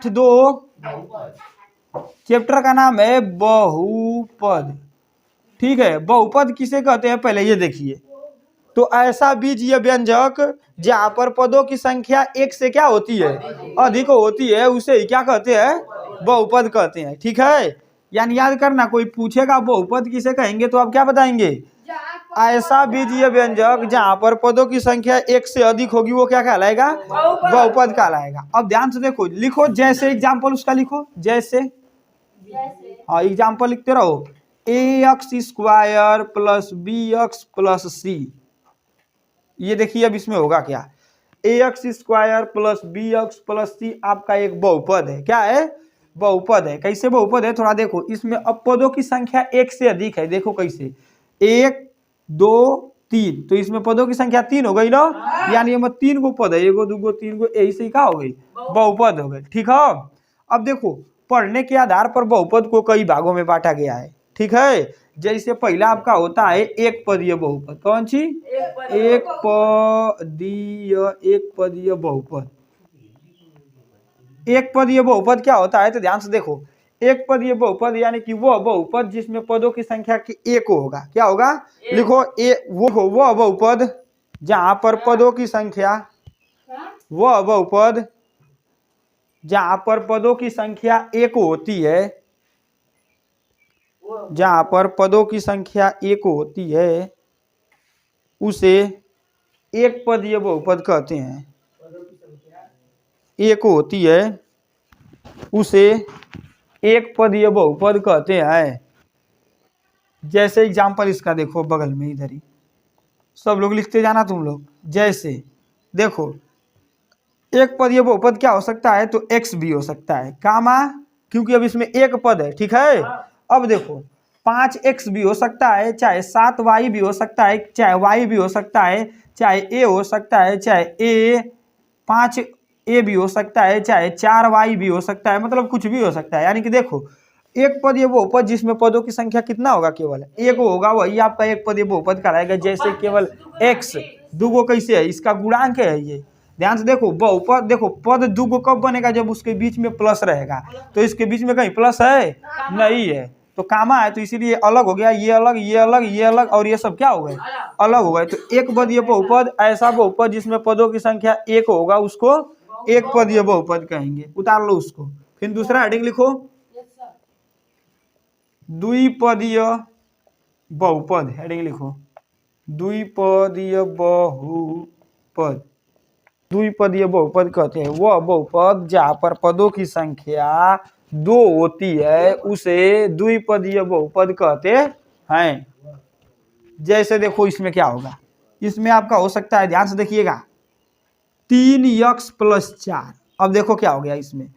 दो चैप्टर का नाम है बहुपद। ठीक है, बहुपद किसे कहते हैं पहले ये देखिए। तो ऐसा बीजीय व्यंजक जहाँ पर पदों की संख्या एक से क्या होती है, अधिक होती है, उसे क्या कहते हैं, बहुपद कहते हैं। ठीक है, यानी याद करना, कोई पूछेगा बहुपद किसे कहेंगे तो आप क्या बताएंगे, ऐसा बीजीय व्यंजक जहाँ पर पदों की संख्या एक से अधिक होगी वो क्या कहलाएगा, बहुपद कहलाएगा। अब ध्यान से देखो, लिखो जैसे एग्जाम्पल उसका लिखो, जैसे हाँ एग्जाम्पल लिखते रहो। ax² plus bx plus c, ये देखिए अब इसमें होगा क्या, ax² plus bx plus c आपका एक बहुपद है। क्या है, बहुपद है। कैसे बहुपद है थोड़ा देखो, इसमें अब पदों की संख्या एक से अधिक है। देखो कैसे, 1 2 3, तो इसमें पदों की संख्या 3 हो गई ना, यानी ये 3 गो पद है, 1 2 3 गो, यही से क्या हो गई, बहुपद हो गई। ठीक है, अब देखो पढ़ने के आधार पर बहुपद को कई भागों में बांटा गया है। ठीक है, जैसे पहला आपका होता है एक पदीय बहुपद। कौन सी, एक पदीय बहुपद। एक पदीय बहुपद क्या होता है, तो ध्यान से देखो, एक पदीय बहुपद यानी कि वो बहुपद जिसमें पदों की संख्या की एक होगा। क्या होगा, लिखो वो बहुपद जहां पर पदों की संख्या, वो बहुपद जहां पर पदों की संख्या एक होती है, जहां पर पदों की संख्या एक होती है उसे एक पदीय बहुपद कहते हैं। एक होती है उसे एक पदीय बहुपद कहते हैं। जैसे एग्जाम्पल इसका देखो बगल में इधर ही, सब लोग लिखते जाना तुम लोग। जैसे देखो, एक पदीय बहुपद क्या हो सकता है, तो x भी हो सकता है, कामा, क्योंकि अब इसमें एक पद है। ठीक है, अब देखो 5x भी हो सकता है, चाहे 7y भी हो सकता है, चाहे y भी हो सकता है, चाहे a हो सकता है, चाहे 5a भी हो सकता है, चाहे 4y भी हो सकता है, मतलब कुछ भी हो सकता है। यानी कि देखो एक पदीय बहुपद जिसमें पदों की संख्या कितना होगा, केवल एक होगा, वही आपका एक पदीय बहुपद कहलाएगा। जैसे केवल x दुगो कैसे है, इसका गुणांक है ये। ध्यान से देखो, बहुपद देखो पद दुगो कब बनेगा, जब उसके बीच में प्लस रहेगा। तो इसके बीच में कहीं प्लस है नहीं है, तो कामा है, तो इसीलिए अलग हो गया, ये अलग, ये अलग, ये अलग, और ये सब क्या हो गए, अलग हो गए। तो एक पदीय बहुपद ऐसा बहुपद जिसमें पदों की संख्या एक होगा उसको एक पदीय बहुपद कहेंगे। उतार लो उसको, फिर दूसरा हेडिंग लिखो, द्विपदीय बहुपद। हेडिंग लिखो, द्विपदीय बहुपद। द्विपदीय बहुपद कहते हैं वह बहुपद जहाँ पर पदों की संख्या 2 होती है उसे द्विपदीय बहुपद कहते हैं। जैसे देखो इसमें क्या होगा, इसमें आपका हो सकता है, ध्यान से देखिएगा, 3x प्लस 4। अब देखो क्या हो गया, इसमें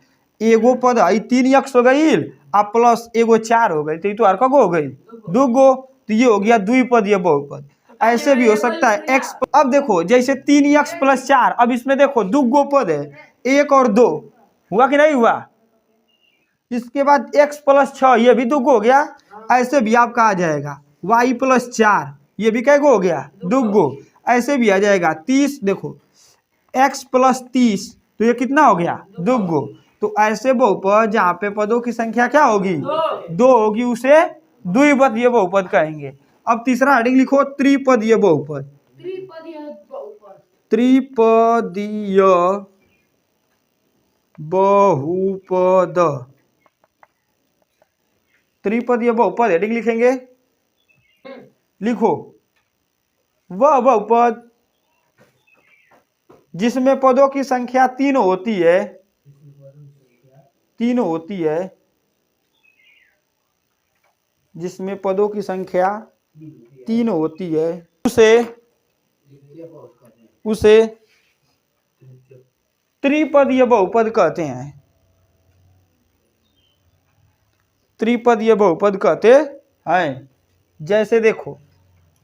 एगो पद है 3x हो गई, अब प्लस एगो 4 हो गई, तो ये तो अर्क हो गई दूगो, तो ये हो गया द्विपदीय बहुपद। ऐसे भी हो सकता है x। अब देखो जैसे 3x प्लस 4, अब इसमें देखो दुगो पद है, 1 और 2, हुआ कि नहीं हुआ। इसके बाद x प्लस 6, ये भी दुगो हो गया। ऐसे भी आपका आ जाएगा y प्लस 4, ये भी कैगो हो गया, दुगो। ऐसे भी आ जाएगा 30, देखो x प्लस 30, तो ये कितना हो गया, दुगो। तो ऐसे बहुपद जहाँ पे पदों की संख्या क्या होगी, 2 होगी, उसे द्विपदीय बहुपद कहेंगे। अब तीसरा हेडिंग लिखो, त्रिपदीय बहुपद। त्रिपदीय बहुपद। त्रिपदीय बहुपद हेडिंग लिखेंगे, लिखो वह बहुपद जिसमें पदों की संख्या 3 होती है, 3 होती है, जिसमें पदों की संख्या 3 होती है उसे त्रिपदीय बहुपद कहते हैं। त्रिपदीय बहुपद कहते हैं। जैसे देखो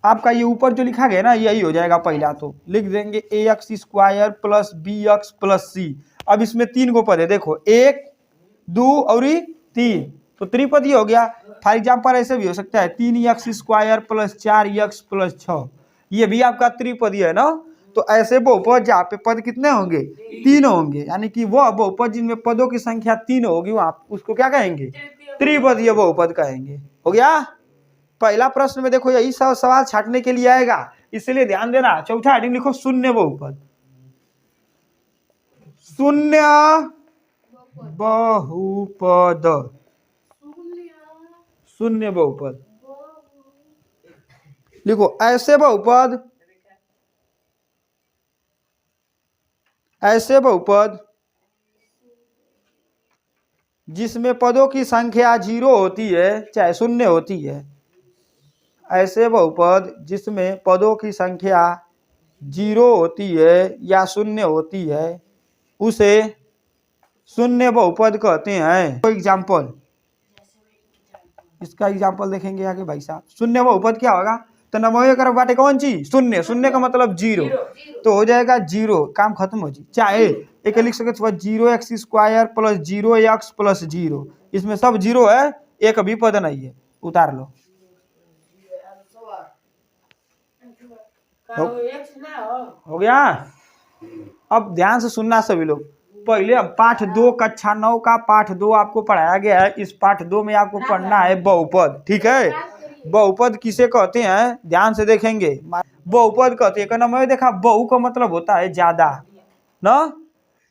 आपका ये ऊपर जो लिखा गया ना, यही हो जाएगा। पहला तो लिख देंगे ax² plus bx plus c। अब इसमें 3 गो पद है, देखो 1 2 और 3, तो त्रिपदीय हो गया। फॉर एग्जाम्पल ऐसे भी हो सकता है 3x² प्लस 4x प्लस 6, ये भी आपका त्रिपदीय है ना। तो ऐसे बहुपद जहाँ पे पद कितने होंगे, 3 होंगे, यानी कि वह बहुपद जिनमें पदों की संख्या 3 होगी वो आप उसको क्या कहेंगे, त्रिपदीय बहुपद कहेंगे। हो गया। पहला प्रश्न में देखो यही सब सवाल छाटने के लिए आएगा, इसलिए ध्यान देना। चौथा हेडिंग लिखो शून्य बहुपद। शून्य बहुपद, शून्य बहुपद लिखो। ऐसे बहुपद, ऐसे बहुपद जिसमें पदों की संख्या 0 होती है चाहे शून्य होती है, ऐसे बहुपद जिसमें पदों की संख्या 0 होती है या शून्य होती है उसे शून्य बहुपद कहते हैं। कोई एग्जाम्पल, इसका एग्जाम्पल देखेंगे आगे भाई साहब। शून्य बहुपद क्या होगा, तो नमोए कर बाटे कौन चीज, शून्य, शून्य का मतलब 0, तो हो जाएगा 0, काम खत्म हो जी। चाहे एक लिख सकते 0x² प्लस 0x प्लस 0, इसमें सब 0 है, एक भी पद नहीं है, उतार लो। हो गया। अब ध्यान से सुनना सभी लोग। पहले अब पाठ 2 कक्षा 9 का पाठ 2 आपको पढ़ाया गया है। इस पाठ 2 में आपको पढ़ना है बहुपद, ठीक है। बहुपद किसे कहते हैं ध्यान से देखेंगे। बहुपद कहते हैं, नाम देखा, बहु का मतलब होता है ज्यादा ना,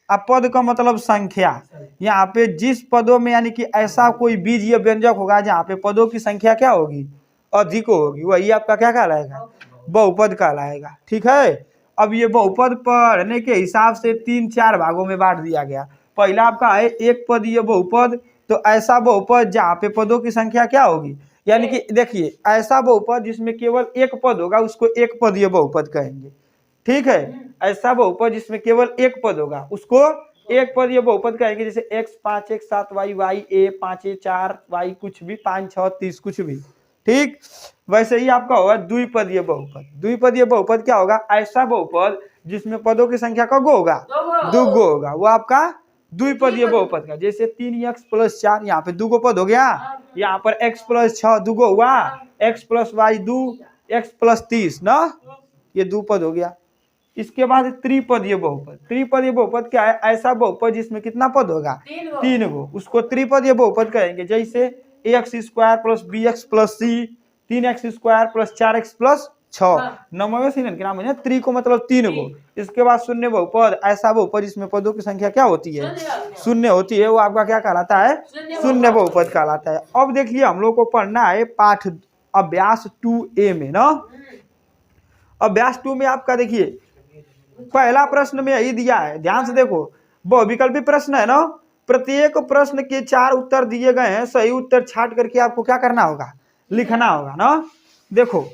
अब पद का मतलब संख्या। यहाँ पे जिस पदों में यानी कि ऐसा कोई बीज या व्यंजक होगा जहाँ पे पदों की संख्या क्या होगी, अधिक होगी, वही आपका क्या कहलाएगा, बहुपद कहलाएगा, ठीक है। अब ये बहुपद पढ़ने के हिसाब से 3-4 भागों में बांट दिया गया। पहला आपका है एक पदीय बहुपद, तो ऐसा बहुपद जहाँ पे पदों की संख्या क्या होगी, यानी कि देखिए ऐसा बहुपद जिसमें केवल एक पद होगा उसको एक पदीय बहुपद कहेंगे, ठीक है। ऐसा बहुपद जिसमें केवल एक पद होगा उसको एक पदीय बहुपद कहेंगे, जैसे x 5x 7y y a 5a 4y कुछ भी 5 6 30 कुछ भी, ठीक। वैसे ही आपका होगा द्विपदीय बहुपद। द्विपदीय बहुपद क्या होगा, ऐसा बहुपद जिसमें पदों की संख्या का गो होगा, दुगो होगा, वो आपका द्विपदीय बहुपद का। जैसे 3x प्लस 4, यहाँ पे दुगो पद हो गया, यहाँ पर x प्लस 6 दुगो हुआ, x plus y 2, x plus 30 ना, ये द्विपद हो गया। इसके बाद त्रिपदीय बहुपद। त्रिपदीय बहुपद क्या है, ऐसा बहुपद जिसमें कितना पद होगा, 3 गो, उसको त्रिपदीय बहुपद कहेंगे। जैसे ax² plus bx plus c, 3x² plus 4x plus 6, नमवे से के नाम है त्रि को मतलब 3 गो। इसके बाद शून्य बहुपद, ऐसा बहुपद जिसमें पदों की संख्या क्या होती है, शून्य होती है, वो आपका क्या कहलाता है, शून्य बहुपद कहलाता है। अब देखिए हम लोग को पढ़ना है पाठ अभ्यास 2a में ना। अभ्यास 2 में आपका देखिए पहला प्रश्न में यही दिया है, ध्यान से देखो, बहुविकल्पी प्रश्न है ना। प्रत्येक प्रश्न के 4 उत्तर दिए गए हैं, सही उत्तर छाट करके आपको क्या करना होगा, लिखना होगा ना। देखो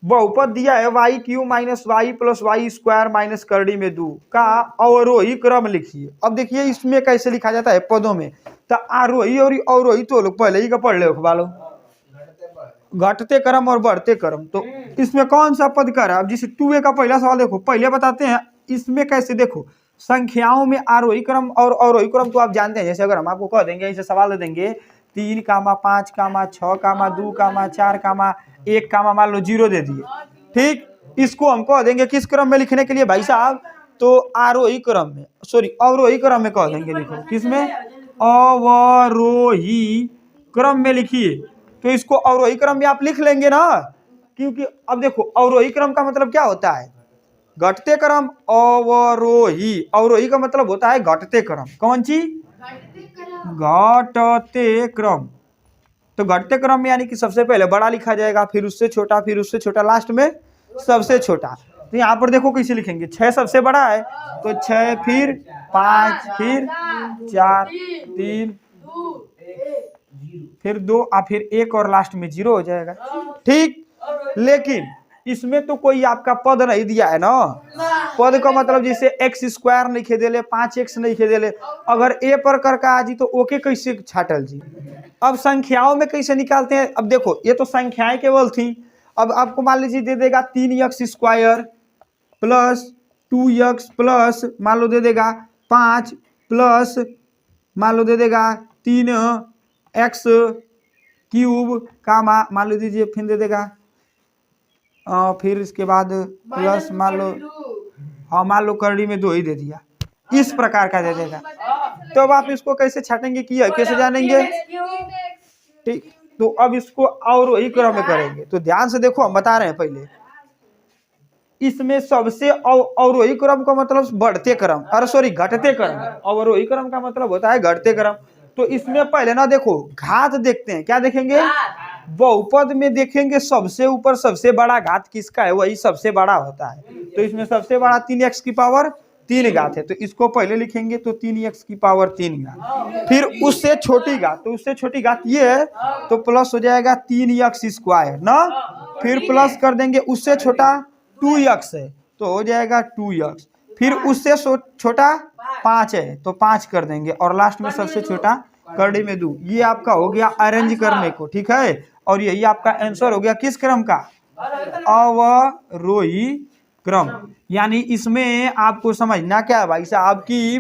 बहुपद दिया है y³ minus y plus y² minus करड़ी में 2 का अवरोही क्रम लिखिए। अब देखिए इसमें कैसे लिखा जाता है पदों में, तो आरोही और अवरोही तो लोग पहले ही का पढ़ ले वालों, घटते क्रम और बढ़ते क्रम। तो इसमें कौन सा पद कर, अब जिसे 2a का पहला सवाल देखो, पहले बताते हैं इसमें कैसे। देखो संख्याओं में आरोही क्रम और अवरोही क्रम तो आप जानते हैं। जैसे अगर हम आपको कह देंगे, ऐसे सवाल दे देंगे 3, 5, 6, 2, 4, 1, मान लो 0 दे दिए, ठीक। इसको हम कह देंगे किस क्रम में लिखने के लिए भाई साहब, तो आरोही क्रम में, सॉरी अवरोही क्रम में कह देंगे लिखो, किसमें, अवरोही क्रम में लिखिए। तो इसको अवरोही क्रम में आप लिख लेंगे ना, क्योंकि अब देखो अवरोही क्रम का मतलब क्या होता है, घटते क्रम। अवरोही, अवरोही का मतलब होता है घटते क्रम। कौन चीज, घटते क्रम। तो घटते क्रम में यानी कि सबसे पहले बड़ा लिखा जाएगा, फिर उससे छोटा, फिर उससे छोटा, लास्ट में सबसे छोटा। तो यहाँ पर देखो कैसे लिखेंगे, 6 सबसे बड़ा है तो 6, फिर 5, फिर 4, 3, फिर 2 और फिर 1 और लास्ट में 0 हो जाएगा, ठीक। लेकिन इसमें तो कोई आपका पद नहीं दिया है ना। पद का मतलब जैसे x² नहीं खे देले, 5x नहीं खे देले, अगर a पर करके आ जी तो ओके कैसे छाटल जी। अब संख्याओं में कैसे निकालते हैं, अब देखो ये तो संख्याएं केवल थी। अब आपको मान लीजिए दे देगा 3x² प्लस 2x प्लस मान लो दे देगा 5 प्लस मान लो दे देगा 3x³ का मान लो दीजिए, फिर दे देगा फिर इसके बाद प्लस मान लो हाँ मान लो करड़ी में 2 ही दे दिया, इस प्रकार का दे देगा। तो अब आप इसको कैसे छाटेंगे कि कैसे जानेंगे? ठीक, तो अब इसको अवरोही क्रम में करेंगे। तो ध्यान से देखो, हम बता रहे हैं पहले, इसमें सबसे अवरोही क्रम का मतलब बढ़ते क्रम, अरे सॉरी घटते क्रम। अवरोही क्रम का मतलब होता है घटते क्रम। तो इसमें पहले ना देखो, घात देखते हैं। क्या देखेंगे? बहुपद में देखेंगे सबसे ऊपर सबसे बड़ा घात किसका है, वही सबसे बड़ा होता है। तो इसमें सबसे बड़ा 3x की पावर 3 घात है, तो इसको पहले लिखेंगे तो 3x की पावर 3 घात। फिर उससे छोटी घात, तो उससे छोटी घात ये है, तो प्लस हो जाएगा 3x स्क्वायर ना। फिर प्लस कर देंगे, उससे छोटा 2x है तो हो जाएगा 2x। फिर उससे छोटा 5 है तो 5 कर देंगे, और लास्ट में सबसे छोटा करड़ी में 2। ये आपका हो गया अरेंज करने को, ठीक है। और यही आपका आंसर हो गया किस क्रम का? अवरोही क्रम। यानी इसमें आपको समझना क्या है भाई साहब की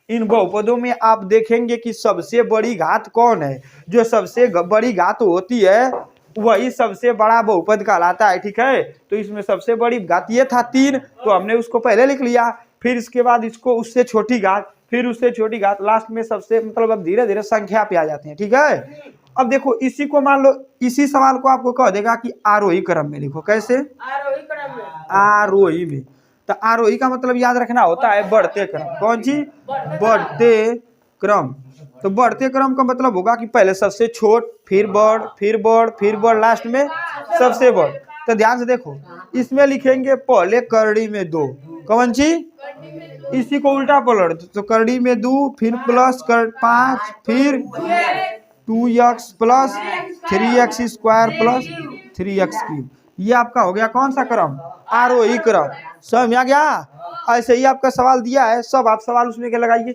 इन बहुपदों में आप देखेंगे कि सबसे बड़ी घात कौन है। जो सबसे बड़ी घात होती है वही सबसे बड़ा बहुपद कहलाता है, ठीक है। तो इसमें सबसे बड़ी घात ये था 3, तो हमने उसको पहले लिख लिया। फिर इसके बाद इसको उससे छोटी घात, फिर उससे छोटी घात, लास्ट में सबसे, मतलब अब धीरे धीरे संख्या पे आ जाते हैं, ठीक है। अब देखो इसी को मान लो, इसी सवाल को आपको कह देगा कि आरोही क्रम में लिखो। कैसे? आरोही क्रम में। आरोही में। तो आरोही का मतलब याद रखना होता है बढ़ते क्रम। कौन सी? बढ़ते क्रम। तो बढ़ते क्रम का मतलब होगा कि पहले सबसे छोट, फिर बढ़, फिर बढ़, फिर बढ़, लास्ट में सबसे बढ़। तो ध्यान से देखो, इसमें लिखेंगे पहले करड़ी में 2। कौन सी? इसी को उल्टा पलट, तो करड़ी में 2, फिर प्लस कर 5, फिर 2x plus 3x square plus 3x cube. ये आपका हो गया कौन सा क्रम? आरोही क्रम। समझ में आ गया? ऐसे ही आपका सवाल दिया है, सब आप सवाल उसमें के लगाइए।